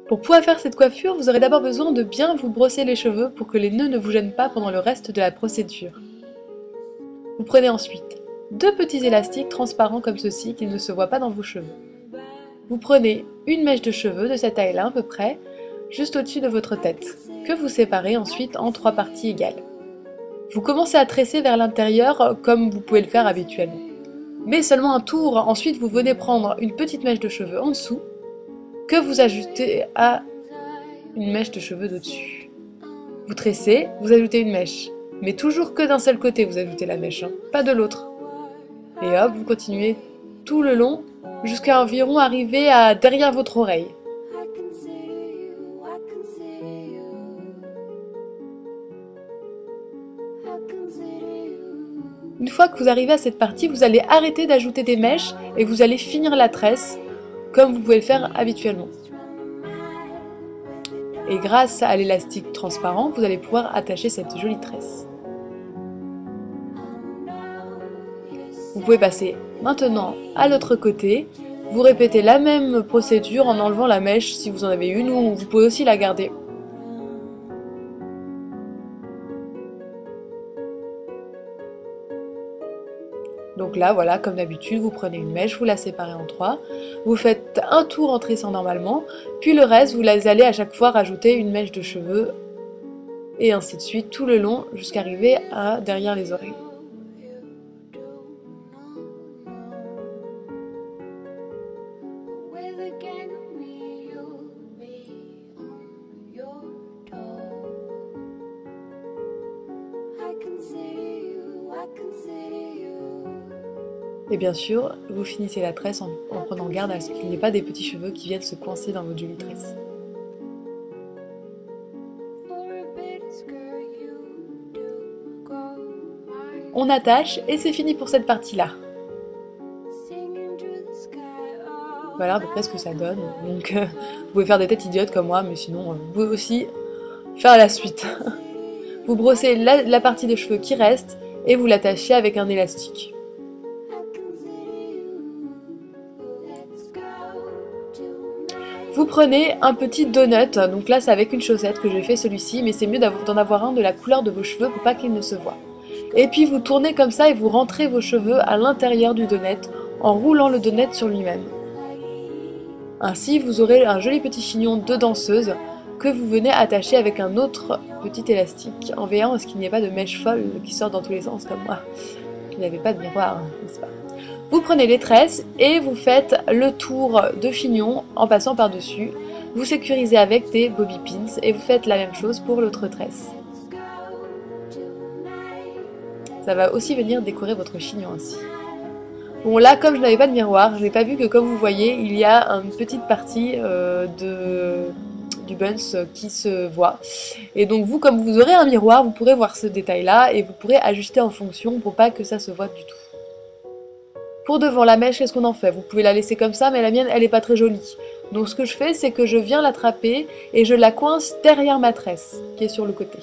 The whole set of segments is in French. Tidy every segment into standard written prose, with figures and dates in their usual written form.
Pour pouvoir faire cette coiffure, vous aurez d'abord besoin de bien vous brosser les cheveux pour que les nœuds ne vous gênent pas pendant le reste de la procédure. Vous prenez ensuite 2 petits élastiques transparents comme ceci qui ne se voient pas dans vos cheveux. Vous prenez une mèche de cheveux de cette taille-là à peu près, juste au-dessus de votre tête, que vous séparez ensuite en 3 parties égales. Vous commencez à tresser vers l'intérieur comme vous pouvez le faire habituellement. Mais seulement un tour, ensuite vous venez prendre une petite mèche de cheveux en dessous, que vous ajoutez à une mèche de cheveux au-dessus. Vous tressez, vous ajoutez une mèche, mais toujours que d'un seul côté vous ajoutez la mèche, pas de l'autre. Et hop, vous continuez tout le long, jusqu'à environ arriver à derrière votre oreille. Une fois que vous arrivez à cette partie, vous allez arrêter d'ajouter des mèches et vous allez finir la tresse comme vous pouvez le faire habituellement. Et grâce à l'élastique transparent, vous allez pouvoir attacher cette jolie tresse. Vous pouvez passer maintenant à l'autre côté. Vous répétez la même procédure en enlevant la mèche si vous en avez une, ou vous pouvez aussi la garder. Donc là, voilà, comme d'habitude, vous prenez une mèche, vous la séparez en 3, vous faites un tour en tressant normalement, puis le reste, vous allez à chaque fois rajouter une mèche de cheveux, et ainsi de suite, tout le long, jusqu'à arriver à derrière les oreilles. Et bien sûr, vous finissez la tresse en prenant garde à ce qu'il n'y ait pas des petits cheveux qui viennent se coincer dans votre jolie tresse. On attache et c'est fini pour cette partie-là. Voilà à peu près ce que ça donne. Donc vous pouvez faire des têtes idiotes comme moi, mais sinon vous pouvez aussi faire la suite. Vous brossez la partie de cheveux qui reste et vous l'attachez avec un élastique. Vous prenez un petit donut, donc là c'est avec une chaussette que j'ai fait celui-ci, mais c'est mieux d'en avoir un de la couleur de vos cheveux pour pas qu'il ne se voie. Et puis vous tournez comme ça et vous rentrez vos cheveux à l'intérieur du donut en roulant le donut sur lui-même. Ainsi vous aurez un joli petit chignon de danseuse que vous venez attacher avec un autre petit élastique en veillant à ce qu'il n'y ait pas de mèche folle qui sort dans tous les sens comme moi, qui n'avait pas de miroir, n'est-ce pas ? Vous prenez les tresses et vous faites le tour de chignon en passant par-dessus. Vous sécurisez avec des bobby pins et vous faites la même chose pour l'autre tresse. Ça va aussi venir décorer votre chignon ainsi. Bon là, comme je n'avais pas de miroir, je n'ai pas vu que comme vous voyez, il y a une petite partie du buns qui se voit. Et donc vous, comme vous aurez un miroir, vous pourrez voir ce détail-là et vous pourrez ajuster en fonction pour pas que ça se voit du tout. Pour devant la mèche, qu'est-ce qu'on en fait? Vous pouvez la laisser comme ça, mais la mienne, elle n'est pas très jolie. Donc ce que je fais, c'est que je viens l'attraper et je la coince derrière ma tresse, qui est sur le côté.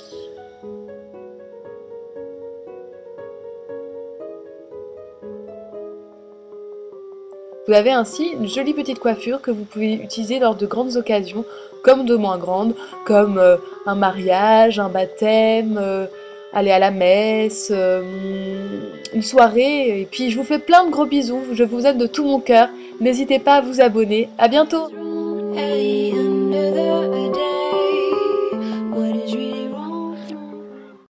Vous avez ainsi une jolie petite coiffure que vous pouvez utiliser lors de grandes occasions, comme de moins grandes, comme un mariage, un baptême, aller à la messe, une soirée, et puis je vous fais plein de gros bisous, je vous aime de tout mon cœur, n'hésitez pas à vous abonner, à bientôt!